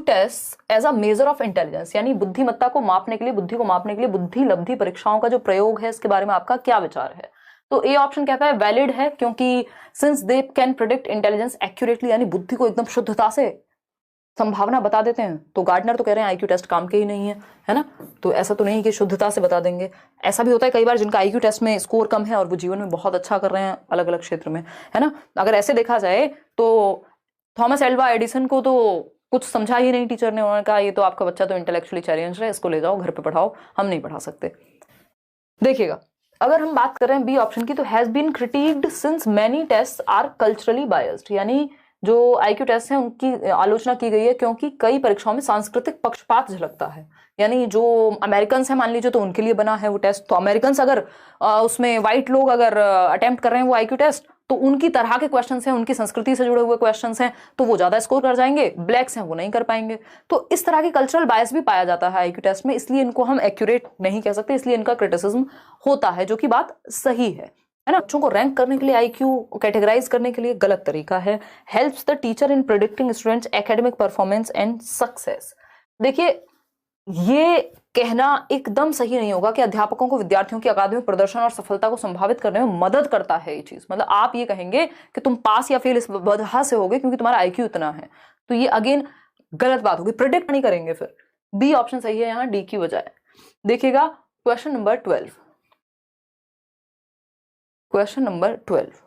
IQ test as a measure of intelligence, यानी बुद्धिमत्ता को मापने के लिए, बुद्धि को मापने के लिए बुद्धि लब्धि परीक्षाओं का जो प्रयोग है, इसके बारे में आपका क्या विचार है? तो ए ऑप्शन कहता है वैलिड है, क्योंकि since they can predict intelligence accurately, यानी बुद्धि को एकदम शुद्धता से संभावना बता देते हैं। तो गार्डनर तो कह रहे हैं IQ टेस्ट काम के ही नहीं है ना? तो ऐसा तो नहीं कि शुद्धता से बता देंगे। ऐसा भी होता है कई बार जिनका IQ टेस्ट में स्कोर कम है और वो जीवन में बहुत अच्छा कर रहे हैं अलग अलग क्षेत्र में, है ना? अगर ऐसे देखा जाए तो थॉमस एल्वा एडिसन को तो कुछ समझा ही नहीं टीचर ने, उन्होंने कहा ये तो आपका बच्चा तो इंटेलेक्चुअली चैलेंज्ड है, इसको ले जाओ घर पे पढ़ाओ, हम नहीं पढ़ा सकते। देखिएगा, अगर हम बात कर रहे हैं बी ऑप्शन की, तो has been criticised since many test are culturally biased, यानी जो IQ टेस्ट है उनकी आलोचना की गई है क्योंकि कई परीक्षाओं में सांस्कृतिक पक्षपात झलकता है। यानी जो अमेरिकन है मान लीजिए, तो उनके लिए बना है वो टेस्ट, तो अमेरिकन अगर उसमें व्हाइट लोग अगर अटेम्प्ट कर रहे हैं वो IQ टेस्ट, तो उनकी तरह के क्वेश्चंस हैं, उनकी संस्कृति से जुड़े हुए क्वेश्चंस हैं, तो वो ज्यादा स्कोर कर जाएंगे, ब्लैक्स हैं वो नहीं कर पाएंगे। तो इस तरह की कल्चरल बायस भी पाया जाता है IQ टेस्ट में, इसलिए इनको हम एक्यूरेट नहीं कह सकते, इसलिए इनका क्रिटिसिज्म होता है, जो कि बात सही है ना? बच्चों को रैंक करने के लिए, IQ कैटेगराइज करने के लिए गलत तरीका है। Helps the teacher in predicting students academic performance and success. देखिए, ये कहना एकदम सही नहीं होगा कि अध्यापकों को विद्यार्थियों की अकादमिक प्रदर्शन और सफलता को संभावित करने में मदद करता है ये चीज। मतलब आप ये कहेंगे कि तुम पास या फेल इस वजह से होगे क्योंकि तुम्हारा IQ इतना है, तो ये अगेन गलत बात होगी, प्रिडिक्ट नहीं करेंगे फिर। बी ऑप्शन सही है यहाँ डी की बजाय। देखिएगा क्वेश्चन नंबर 12, क्वेश्चन नंबर 12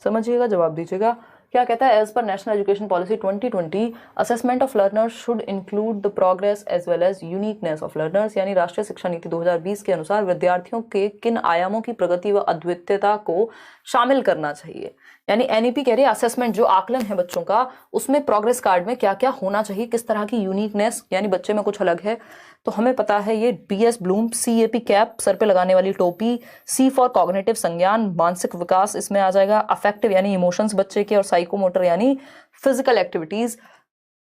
समझिएगा, जवाब दीजिएगा। क्या कहता है? As per national education policy 2020 assessment of learners should include the progress as well as uniqueness of learners, यानी राष्ट्रीय शिक्षा नीति 2020 के अनुसार विद्यार्थियों के किन आयामों की प्रगति व अद्वितीयता को शामिल करना चाहिए। यानी NEP कह रही है असेसमेंट, जो आकलन है बच्चों का, उसमें प्रोग्रेस कार्ड में क्या क्या होना चाहिए, किस तरह की यूनिकनेस, यानी बच्चे में कुछ अलग है। तो हमें पता है ये BS Bloom, CAP cap, sir पे लगाने वाली टोपी, C फॉर कॉग्निटिव संज्ञान, मानसिक विकास इसमें आ जाएगा, अफेक्टिव यानी इमोशंस बच्चे के, और साइकोमोटर यानी फिजिकल एक्टिविटीज,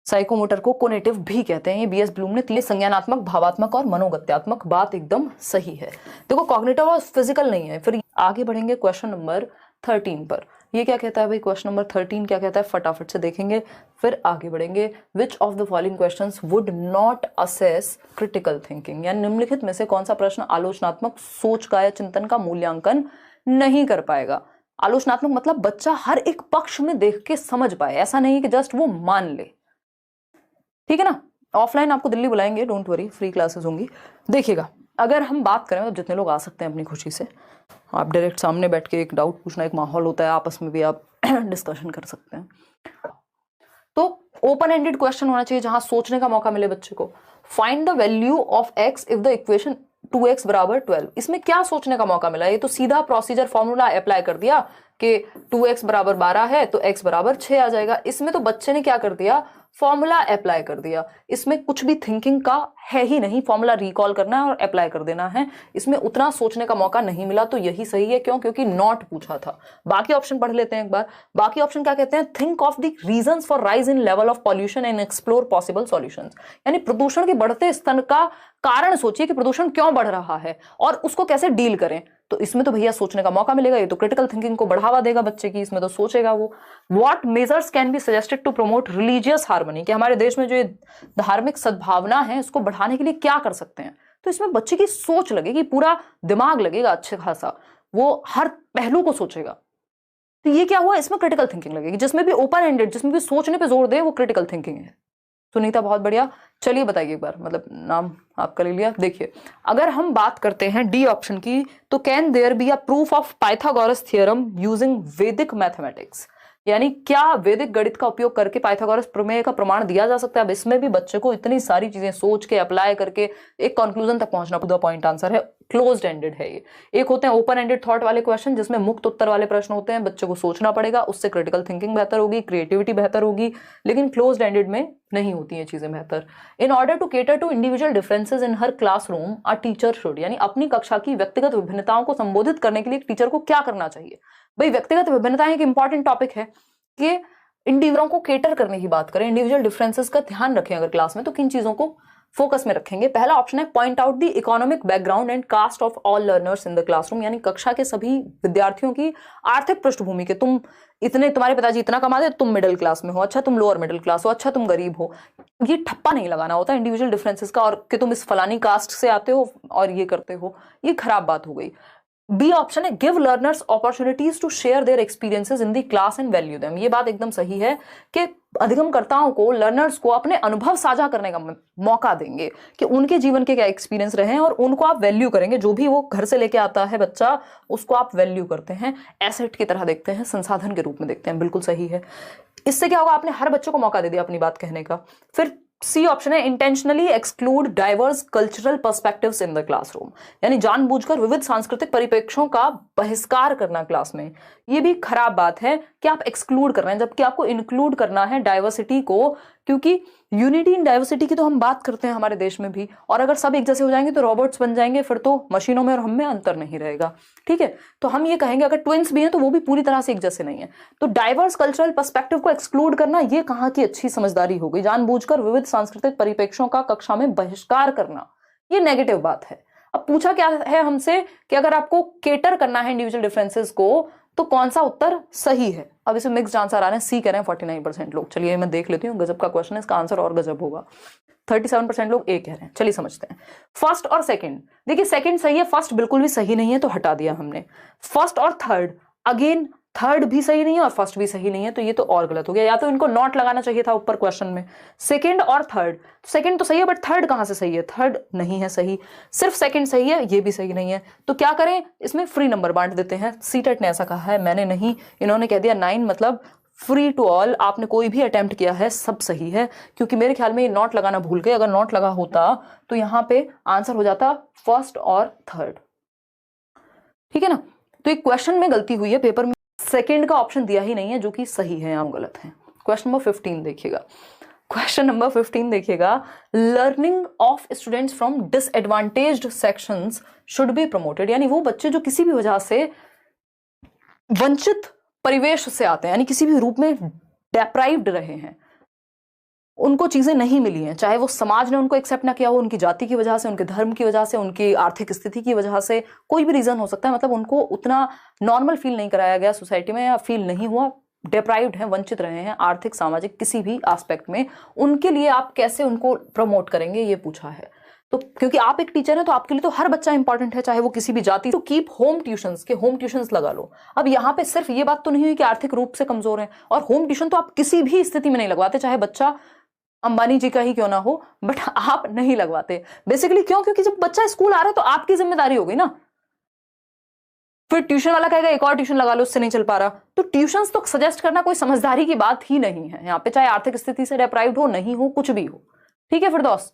साइकोमोटर को कोनेटिव भी कहते हैं। ये BS ब्लूम ने 3 संज्ञानात्मक, भावात्मक और मनोगत्यात्मक, बात एकदम सही है। देखो कॉग्निटिव और फिजिकल नहीं है। फिर आगे बढ़ेंगे क्वेश्चन नंबर 13 पर। ये क्या कहता है भाई? क्वेश्चन नंबर 13 क्या कहता है, फटाफट से देखेंगे फिर आगे बढ़ेंगे। विच of the following questions would not assess critical thinking, यानी निम्नलिखित में से कौन सा प्रश्न आलोचनात्मक सोच का या चिंतन का मूल्यांकन नहीं कर पाएगा। आलोचनात्मक मतलब बच्चा हर एक पक्ष में देख के समझ पाए, ऐसा नहीं कि जस्ट वो मान ले, ठीक है ना? ऑफलाइन आपको दिल्ली बुलाएंगे, डोंट वरी, फ्री क्लासेस होंगी। देखिएगा, अगर हम बात करें, मतलब जितने लोग आ सकते हैं अपनी खुशी से, आप डायरेक्ट सामने बैठ के एक डाउट पूछना, एक माहौल होता है, आपस में भी आप डिस्कशन कर सकते हैं। तो ओपन एंडेड क्वेश्चन होना चाहिए जहां सोचने का मौका मिले बच्चे को। Find the value of x if the equation 2x बराबर 12, इसमें क्या सोचने का मौका मिला? ये तो सीधा प्रोसीजर फॉर्मूला अप्लाई कर दिया कि 2x बराबर 12 है तो x बराबर 6 आ जाएगा। इसमें तो बच्चे ने क्या कर दिया, फॉर्मूला अप्लाई कर दिया। इसमें कुछ भी थिंकिंग का है ही नहीं, फॉर्मूला रिकॉल करना है और अप्लाई कर देना है। इसमें उतना सोचने का मौका नहीं मिला, तो यही सही है। क्यों? क्योंकि नॉट पूछा था। बाकी ऑप्शन पढ़ लेते हैं एक बार। बाकी ऑप्शन क्या कहते हैं? Think of the reasons for rise in level of pollution and explore possible solutions, यानी प्रदूषण के बढ़ते स्तर का कारण सोचिए कि प्रदूषण क्यों बढ़ रहा है और उसको कैसे डील करें। तो इसमें तो भैया सोचने का मौका मिलेगा, ये तो क्रिटिकल थिंकिंग को बढ़ावा देगा बच्चे की, इसमें तो सोचेगा वो। What measures can be suggested to promote religious harmony, कि हमारे देश में जो धार्मिक सद्भावना है उसको बढ़ाने के लिए क्या कर सकते हैं। तो इसमें बच्चे की सोच लगेगी, पूरा दिमाग लगेगा अच्छा खासा, वो हर पहलू को सोचेगा। तो ये क्या हुआ, इसमें क्रिटिकल थिंकिंग लगेगी। जिसमें भी ओपन एंडेड, जिसमें भी सोचने पे जोर दे, वो क्रिटिकल थिंकिंग है। सुनीता बहुत बढ़िया। चलिए बताइए एक बार, मतलब नाम आपका ले लिया। देखिए, अगर हम बात करते हैं डी ऑप्शन की, तो can there be a proof of Pythagoras theorem using Vedic mathematics, यानी क्या वैदिक गणित का उपयोग करके पाइथागोरस प्रमेय का प्रमाण दिया जा सकता है। अब इसमें भी बच्चे को इतनी सारी चीजें सोच के अप्लाई करके एक कंक्लूजन तक पहुंचना, टू द पॉइंट आंसर है, क्लोज्ड एंडेड है ये। एक होते हैं ओपन एंडेड थॉट वाले क्वेश्चन, जिसमें मुक्त उत्तर वाले प्रश्न होते हैं, बच्चे को सोचना पड़ेगा, उससे क्रिटिकल थिंकिंग बेहतर होगी, क्रिएटिविटी बेहतर होगी। लेकिन क्लोज्ड एंडेड में नहीं होती है चीजें बेहतर। In order to cater to individual differences in her classroom a teacher should, यानी अपनी कक्षा की व्यक्तिगत विभिन्नताओं को संबोधित करने के लिए टीचर को क्या करना चाहिए। भाई व्यक्तिगत विभिन्नताएं एक इंपॉर्टेंट टॉपिक है कि इंडिविजुअलों को केटर करने की बात करें, इंडिविजुअल डिफरेंसेस का ध्यान रखें अगर क्लास में, तो किन चीजों को फोकस में रखेंगे। पहला ऑप्शन है point out the economic background and caste of all learners in the classroom, यानी कक्षा के सभी विद्यार्थियों की आर्थिक पृष्ठभूमि के, तुम इतने, तुम्हारे पिताजी इतना कमाते, तुम मिडिल क्लास में हो, अच्छा तुम लोअर मिडिल क्लास हो, अच्छा तुम गरीब हो, ये ठप्पा नहीं लगाना होता इंडिविजुअल डिफरेंसेस का, और कि तुम इस फलानी कास्ट से आते हो और ये करते हो, ये खराब बात हो गई। बी ऑप्शन है give learners opportunities to share their experiences in the class and value them. ये बात एकदम सही है कि अधिगमकर्ताओं को, लर्नर्स को अपने अनुभव साझा करने का मौका देंगे कि उनके जीवन के क्या एक्सपीरियंस रहे हैं, और उनको आप वैल्यू करेंगे। जो भी वो घर से लेके आता है बच्चा, उसको आप वैल्यू करते हैं, एसेट की तरह देखते हैं, संसाधन के रूप में देखते हैं। बिल्कुल सही है। इससे क्या होगा, आपने हर बच्चों को मौका दे दिया अपनी बात कहने का। फिर सी ऑप्शन है intentionally exclude diverse cultural perspectives in the classroom, यानी जानबूझकर विविध सांस्कृतिक परिप्रेक्ष्यों का बहिष्कार करना क्लास में। ये भी खराब बात है कि आप एक्सक्लूड कर रहे हैं, जबकि आपको इंक्लूड करना है डाइवर्सिटी को, क्योंकि यूनिटी इन डाइवर्सिटी की तो हम बात करते हैं हमारे देश में भी, और अगर सब एक जैसे हो जाएंगे तो रोबोट्स बन जाएंगे, फिर तो मशीनों में और हम में अंतर नहीं रहेगा। ठीक है, तो हम ये कहेंगे अगर ट्विंस भी हैं तो वो भी पूरी तरह से एक जैसे नहीं है। तो डाइवर्स कल्चरल पर्सपेक्टिव को एक्सक्लूड करना, ये कहाँ की अच्छी समझदारी हो गई। जानबूझकर विविध सांस्कृतिक परिप्रेक्ष्यों का कक्षा में बहिष्कार करना, ये नेगेटिव बात है। अब पूछा क्या है हमसे कि अगर आपको केटर करना है इंडिविजुअल डिफरेंसेस को, तो कौन सा उत्तर सही है। अब इसमें मिक्स्ड आंसर आ रहे हैं, सी कह रहे हैं 49% लोग। चलिए मैं देख लेती हूँ, गजब का क्वेश्चन है, इसका आंसर और गजब होगा। 37% लोग ए कह रहे हैं। चलिए समझते हैं। फर्स्ट और सेकंड, देखिए सेकंड सही है, फर्स्ट बिल्कुल भी सही नहीं है, तो हटा दिया हमने। फर्स्ट और थर्ड, अगेन थर्ड भी सही नहीं है और फर्स्ट भी सही नहीं है, तो ये तो और गलत हो गया। या तो इनको नॉट लगाना चाहिए था ऊपर क्वेश्चन में। सेकंड और थर्ड, सेकंड तो सही है बट थर्ड कहां से सही है, थर्ड नहीं है सही, सिर्फ सेकंड सही है, ये भी सही नहीं है। तो क्या करें, इसमें फ्री नंबर बांट देते हैं। सीटेट ने ऐसा कहा है, मैंने नहीं, इन्होंने कह दिया 9, मतलब फ्री टू ऑल। आपने कोई भी अटेम्प्ट किया है, सब सही है, क्योंकि मेरे ख्याल में ये नॉट लगाना भूल गए। अगर नॉट लगा होता तो यहां पे आंसर हो जाता फर्स्ट और थर्ड। ठीक है ना, तो एक क्वेश्चन में गलती हुई है, पेपर में सेकंड का ऑप्शन दिया ही नहीं है, जो कि सही है, आप गलत है। क्वेश्चन नंबर 15 देखिएगा। क्वेश्चन नंबर 15 देखिएगा, learning of students from disadvantaged sections should be promoted, यानी वो बच्चे जो किसी भी वजह से वंचित परिवेश से आते हैं, यानी किसी भी रूप में डेप्राइव्ड रहे हैं, उनको चीजें नहीं मिली हैं, चाहे वो समाज ने उनको एक्सेप्ट ना किया हो, उनकी जाति की वजह से, उनके धर्म की वजह से, उनकी आर्थिक स्थिति की वजह से, कोई भी रीजन हो सकता है, मतलब उनको उतना नॉर्मल फील नहीं कराया गया सोसाइटी में, या फील नहीं हुआ, डेप्राइव्ड हैं, वंचित रहे हैं आर्थिक सामाजिक किसी भी एस्पेक्ट में, उनके लिए आप कैसे उनको प्रमोट करेंगे, ये पूछा है। तो क्योंकि आप एक टीचर हैं तो आपके लिए तो हर बच्चा इंपॉर्टेंट है, चाहे वो किसी भी जाति। तो कीप होम ट्यूशंस, के होम ट्यूशंस लगा लो। अब यहाँ पे सिर्फ ये बात तो नहीं हुई कि आर्थिक रूप से कमजोर है, और होम ट्यूशन तो आप किसी भी स्थिति में नहीं लगवाते, चाहे बच्चा अंबानी जी का ही क्यों ना हो, बट आप नहीं लगवाते। बेसिकली क्यों, क्योंकि जब बच्चा स्कूल आ रहा है तो आपकी जिम्मेदारी हो गई ना। फिर ट्यूशन वाला कहेगा एक और ट्यूशन लगा लो, उससे नहीं चल पा रहा, तो ट्यूशंस तो सजेस्ट करना कोई समझदारी की बात ही नहीं है यहाँ पे, चाहे आर्थिक स्थिति से डेप्राइव्ड हो, नहीं हो, कुछ भी हो। ठीक है फिरदौस,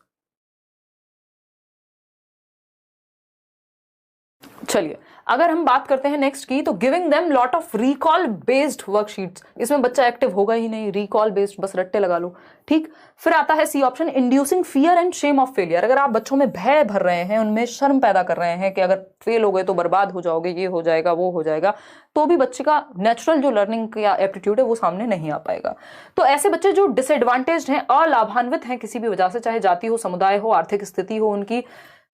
चलिए अगर हम बात करते हैं नेक्स्ट की, तो giving them lot of recall based worksheets, इसमें बच्चा एक्टिव होगा ही नहीं, रिकॉल बेस्ड बस रट्टे लगा लो। ठीक, फिर आता है C option, inducing fear and shame of failure, अगर आप बच्चों में भय भर रहे हैं, उनमें शर्म पैदा कर रहे हैं कि अगर फेल हो गए तो बर्बाद हो जाओगे, ये हो जाएगा, वो हो जाएगा, तो भी बच्चे का नेचुरल जो लर्निंग या एप्टीट्यूड है वो सामने नहीं आ पाएगा। तो ऐसे बच्चे जो डिसएडवांटेज्ड हैं, अलाभान्वित हैं किसी भी वजह से, चाहे जाति हो, समुदाय हो, आर्थिक स्थिति हो, उनकी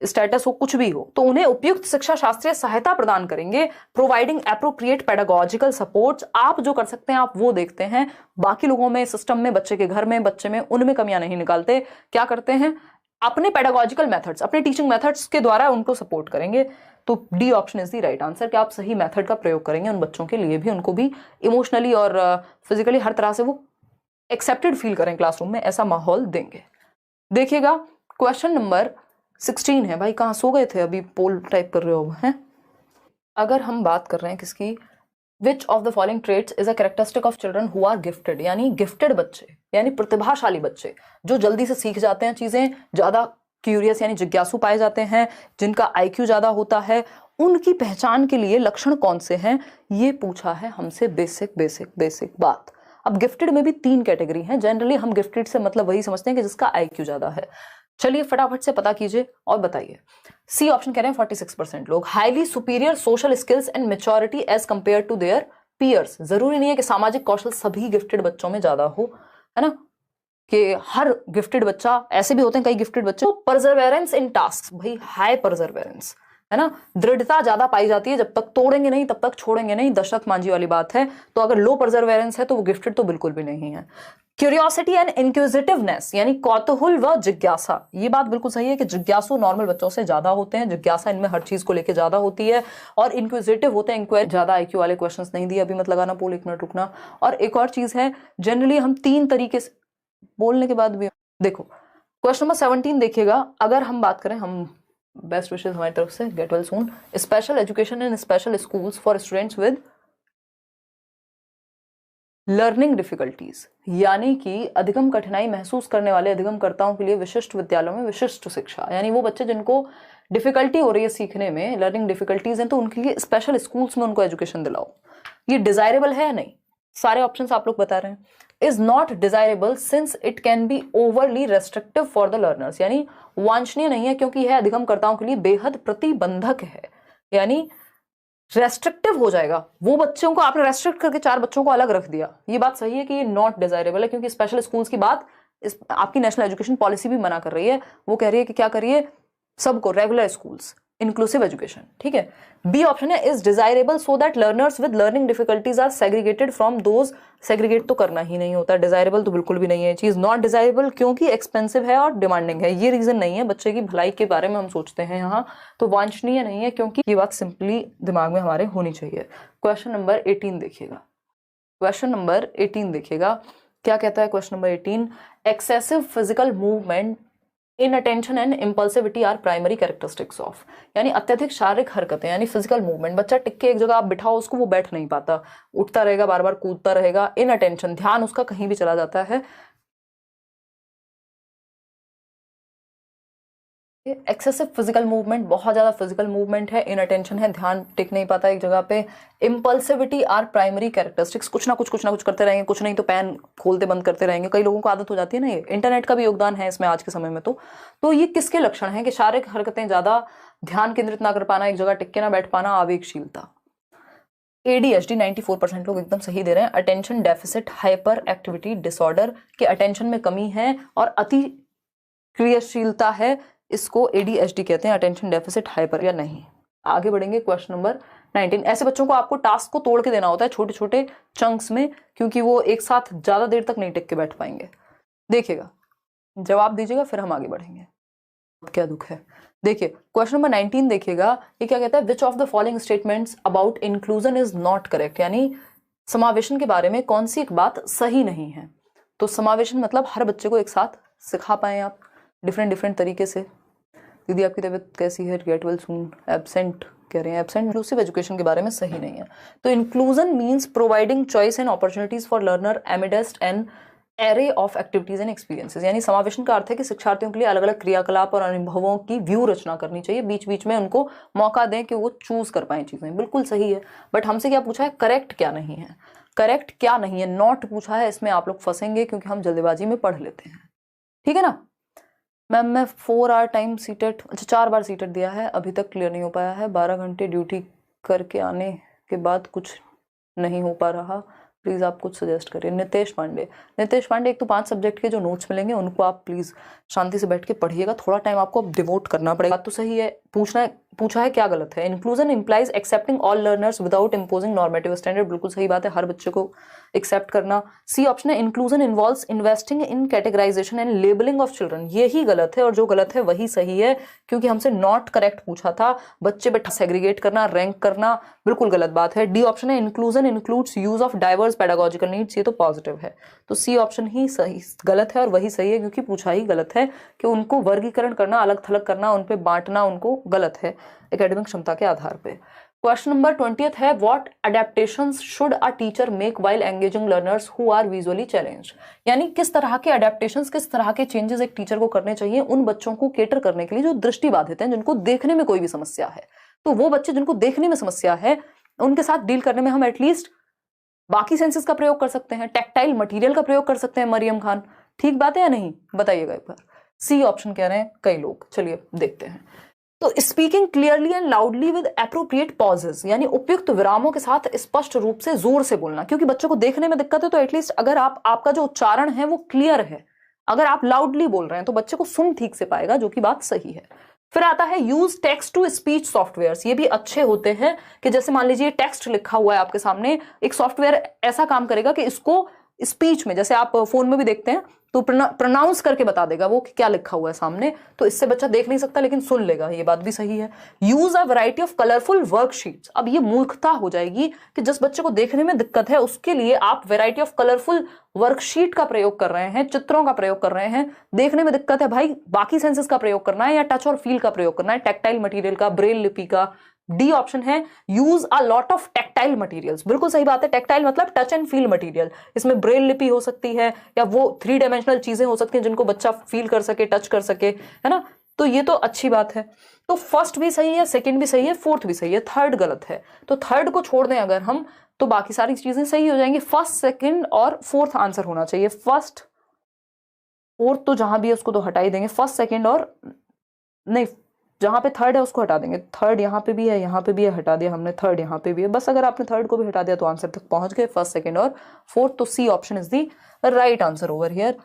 स्टेटस हो, कुछ भी हो, तो उन्हें उपयुक्त शिक्षा शास्त्रीय सहायता प्रदान करेंगे, प्रोवाइडिंग एप्रोप्रिएट पेडागोजिकल सपोर्ट्स। आप जो कर सकते हैं आप वो देखते हैं, बाकी लोगों में, सिस्टम में, बच्चे के घर में, बच्चे में, उनमें कमियां नहीं निकालते। क्या करते हैं, अपने पेडागोजिकल मेथड्स, अपने टीचिंग मेथड्स के द्वारा उनको सपोर्ट करेंगे। तो D option is the right answer, कि आप सही मेथड का प्रयोग करेंगे उन बच्चों के लिए भी, उनको भी इमोशनली और फिजिकली हर तरह से वो एक्सेप्टेड फील करें क्लासरूम में, ऐसा माहौल देंगे। देखिएगा क्वेश्चन नंबर 16 है। भाई कहाँ सो गए थे, अभी पोल टाइप कर रहे हो हैं। अगर हम बात कर रहे हैं किसकी, which of the following traits is a characteristic of children who are gifted, यानी गिफ्टेड बच्चे, यानी प्रतिभाशाली बच्चे, जो जल्दी से सीख जाते हैं चीजें, ज्यादा क्यूरियस यानी जिज्ञासु पाए जाते हैं, जिनका IQ ज्यादा होता है, उनकी पहचान के लिए लक्षण कौन से हैं, ये पूछा है हमसे। बेसिक बात। अब गिफ्टेड में भी 3 कैटेगरी हैं। जनरली हम गिफ्टेड से मतलब वही समझते हैं कि जिसका IQ ज्यादा है। चलिए फटाफट से पता कीजिए और बताइए। सी ऑप्शन कह रहे हैं 46% लोग, highly superior social skills and maturity as compared to their peers. जरूरी नहीं है कि सामाजिक कौशल सभी गिफ्टेड बच्चों में ज्यादा हो, है ना। कि हर गिफ्टेड बच्चा, ऐसे भी होते हैं कई गिफ्टेड बच्चे, तो परजर्वेरेंस इन टास्क, भाई हाई परजर्वेरेंस है ना, दृढ़ता ज्यादा पाई जाती है, जब तक तोड़ेंगे नहीं तब तक छोड़ेंगे नहीं, दशरथ मांझी वाली बात है। तो अगर लो परजर्वेरेंस है तो वो गिफ्टेड तो बिल्कुल भी नहीं है। क्यूरियोसिटी एंड इंक्विजिटिवनेस यानी कौतूहल व जिज्ञासा, ये बात बिल्कुल सही है कि जिज्ञासु नॉर्मल बच्चों से ज्यादा होते हैं, जिज्ञासा इनमें हर चीज को लेकर ज्यादा होती है, और इंक्विजिटिव होते हैं, इंक्वायरी ज्यादा आईक्यू वाले क्वेश्चंस नहीं दिए, अभी मत लगाना पोल, एक मिनट रुकना। और एक और चीज है, जनरली हम 3 तरीके से बोलने के बाद भी, देखो क्वेश्चन नंबर 17 देखिएगा, अगर हम बात करें, हम बेस्ट विशेस हमारी तरफ से, get well soon, special education in special schools for students with learning difficulties, यानी कि अधिगम कठिनाई महसूस करने वाले अधिगमकर्ताओं के लिए विशिष्ट विद्यालयों में विशिष्ट शिक्षा, यानी वो बच्चे जिनको डिफिकल्टी हो रही है सीखने में, लर्निंग डिफिकल्टीज हैं, तो उनके लिए स्पेशल स्कूल्स में उनको एजुकेशन दिलाओ। ये डिजायरेबल है या नहीं? सारे ऑप्शंस आप लोग बता रहे हैं। Is not desirable since it can be overly restrictive for the learners, यानी वांछनीय नहीं है क्योंकि यह अधिगमकर्ताओं के लिए बेहद प्रतिबंधक है, यानी रेस्ट्रिक्टिव हो जाएगा। वो बच्चों को आपने रेस्ट्रिक्ट करके 4 बच्चों को अलग रख दिया, ये बात सही है कि ये नॉट डिजायरेबल है, क्योंकि स्पेशल स्कूल्स की बात आपकी नेशनल एजुकेशन पॉलिसी भी मना कर रही है। वो कह रही है कि क्या करिए, सबको रेगुलर स्कूल्स, इंक्लूसिव एजुकेशन, ठीक है। बी ऑप्शन है is desirable so that learners with learning difficulties are segregated from those, segregate तो करना ही नहीं होता, डिजायरेबल तो बिल्कुल भी नहीं है चीज। नॉट डिजायरेबल क्योंकि एक्सपेंसिव है और डिमांडिंग है, ये रीजन नहीं है, बच्चे की भलाई के बारे में हम सोचते हैं यहाँ, तो वांछनीय नहीं है, क्योंकि ये बात सिंपली दिमाग में हमारे होनी चाहिए। क्वेश्चन नंबर 18 देखिएगा, क्वेश्चन नंबर 18 देखिएगा, क्या कहता है question number 18, excessive physical movement inattention and impulsivity are primary characteristics of, यानी अत्यधिक शारीरिक हरकतें, यानी फिजिकल मूवमेंट, बच्चा टिक के एक जगह आप बिठाओ उसको, वो बैठ नहीं पाता, उठता रहेगा, बार बार कूदता रहेगा। इनअटेंशन, ध्यान उसका कहीं भी चला जाता है। एक्सेसिव फिजिकल मूवमेंट, बहुत ज्यादा फिजिकल मूवमेंट है, इनअटेंशन है, ध्यान टिक नहीं पाता एक जगह पे। इम्पल्सिविटी आर प्राइमरी कैरेक्टरिस्टिक्स, कुछ ना कुछ करते रहेंगे, कुछ नहीं तो पैन खोलते बंद करते रहेंगे, कई लोगों को आदत हो जाती है ना, ये इंटरनेट का भी योगदान है इसमें आज के समय में। तो ये किसके लक्षण है कि शारीरिक हरकतें ज्यादा, ध्यान केंद्रित ना कर पाना, एक जगह टिक के ना बैठ पाना, आवेगशीलता। ADHD 94% लोग एकदम सही दे रहे हैं। Attention deficit hyper activity disorder के अटेंशन में कमी है और अति क्रियाशीलता है, इसको ADHD कहते हैं, अटेंशन डेफिसिट हाइपर, या नहीं। आगे बढ़ेंगे, क्वेश्चन नंबर 19, ऐसे बच्चों को आपको टास्क को तोड़ के देना होता है छोटे छोटे चंक्स में, क्योंकि वो एक साथ ज्यादा देर तक नहीं टिक के बैठ पाएंगे। देखिएगा, जवाब दीजिएगा, फिर हम आगे बढ़ेंगे। क्या दुख है, देखिए क्वेश्चन नंबर 19 देखिएगा, ये क्या कहता है, विच of the following statements about inclusion is not correct, यानी समावेशन के बारे में कौन सी एक बात सही नहीं है। तो समावेशन मतलब हर बच्चे को एक साथ सिखा पाए आप डिफरेंट तरीके से। दीदी आपकी तबीयत कैसी है, गेट वेल सून, एब्सेंट कह रहे हैं, एब्सेंट इंक्लूसिव एजुकेशन के बारे में सही नहीं है। तो inclusion means providing choice and opportunities for learner amidst and array of activities and experiences, यानी समावेशन का अर्थ है कि शिक्षार्थियों के लिए अलग अलग क्रियाकलाप और अनुभवों की व्यू रचना करनी चाहिए, बीच बीच में उनको मौका दें कि वो चूज कर पाए चीजें। बिल्कुल सही है, बट हमसे क्या पूछा है, करेक्ट क्या नहीं है, करेक्ट क्या नहीं है, नॉट पूछा है, इसमें आप लोग फंसेंगे क्योंकि हम जल्दबाजी में पढ़ लेते हैं, ठीक है ना। मैम मैं 4 आवर टाइम सीटेट, अच्छा 4 बार सीटेट दिया है, अभी तक क्लियर नहीं हो पाया है, 12 घंटे ड्यूटी करके आने के बाद कुछ नहीं हो पा रहा, प्लीज़ आप कुछ सजेस्ट करिए। नितेश पांडे, एक तो 5 सब्जेक्ट के जो नोट्स मिलेंगे उनको आप प्लीज़ शांति से बैठ के पढ़िएगा, थोड़ा टाइम आपको डिवोट करना पड़ेगा। बात तो सही है, पूछा है क्या गलत है। Inclusion implies accepting all learners without imposing normative standard, बिल्कुल सही बात है, हर बच्चे को एक्सेप्ट करना। सी ऑप्शन है inclusion involves investing in categorisation and labelling of children, यही गलत है और जो गलत है वही सही है, क्योंकि हमसे नॉट करेक्ट पूछा था, बच्चे बैठा सेग्रीगेट करना, रैंक करना, बिल्कुल गलत बात है। डी ऑप्शन है inclusion includes use of diverse pedagogical needs, ये तो पॉजिटिव है, तो सी ऑप्शन ही सही गलत है और वही सही है, क्योंकि पूछा ही गलत है कि उनको वर्गीकरण करना, अलग थलग करना, उन पे बांटना उनको गलत है एकेडमिक क्षमता के आधार पे। क्वेश्चन नंबर 20 है, what adaptations should a teacher make while engaging learners who are visually challenged, यानी किस तरह के अडेप्टेशंस, किस तरह के चेंजेस एक टीचर को करने चाहिए उन बच्चों को केटर करने के लिए जो दृष्टि बाधित हैं, जिनको देखने में कोई भी समस्या है। तो वो बच्चे जिनको देखने में समस्या है उनके साथ डील करने में हम एटलीस्ट बाकी सेंसेस का प्रयोग कर सकते हैं, टैक्टाइल मटेरियल का प्रयोग कर सकते हैं। मरियम खान, ठीक बात है या नहीं, बताइएगा एक बार। सी ऑप्शन कह रहे हैं कई लोग, चलिए देखते हैं। तो speaking clearly and loudly with appropriate pauses, यानी उपयुक्त विरामों के साथ स्पष्ट रूप से जोर से बोलना, क्योंकि बच्चों को देखने में दिक्कत है तो एटलीस्ट अगर आपका जो उच्चारण है वो क्लियर है, अगर आप लाउडली बोल रहे हैं तो बच्चे को सुन ठीक से पाएगा, जो कि बात सही है। फिर आता है use text to speech software. ये भी अच्छे होते हैं कि जैसे मान लीजिए टेक्स्ट लिखा हुआ है आपके सामने, एक सॉफ्टवेयर ऐसा काम करेगा कि इसको स्पीच में, जैसे आप फोन में भी देखते हैं तो प्रोनाउंस करके बता देगा वो कि क्या लिखा हुआ है सामने, तो इससे बच्चा देख नहीं सकता लेकिन सुन लेगा, ये बात भी सही है। Use a variety of colourful worksheets. अब ये मूर्खता हो जाएगी कि जिस बच्चे को देखने में दिक्कत है उसके लिए आप वैरायटी ऑफ कलरफुल वर्कशीट का प्रयोग कर रहे हैं, चित्रों का प्रयोग कर रहे हैं। देखने में दिक्कत है भाई, बाकी सेंसेस का प्रयोग करना है या टच और फील का प्रयोग करना है, टैक्टाइल मटेरियल का, ब्रेल लिपि का। डी ऑप्शन है use a lot of tactile materials. बिल्कुल सही बात है, टैक्टाइल मतलब टच एंड फील मटेरियल। इसमें ब्रेल लिपि हो सकती है या वो 3 डायमेंशनल चीजें हो सकती हैं जिनको बच्चा फील कर सके, टच कर सके, है ना। तो ये तो अच्छी बात है। तो फर्स्ट भी सही है, सेकंड भी सही है, फोर्थ भी सही है, थर्ड गलत है। तो थर्ड को छोड़ दें अगर हम, तो बाकी सारी चीजें सही हो जाएंगी। फर्स्ट, सेकंड और फोर्थ आंसर होना चाहिए। फर्स्ट, फोर्थ तो जहां भी है उसको तो हटा ही देंगे। फर्स्ट, सेकंड और नहीं, जहां पे थर्ड है उसको हटा देंगे। थर्ड यहाँ पे भी है, यहाँ पे भी है, हटा दिया हमने। थर्ड यहाँ पे भी है, बस अगर आपने थर्ड को भी हटा दिया तो आंसर तक पहुंच गए। फर्स्ट, सेकंड और फोर्थ। तो C option is the right answer over here.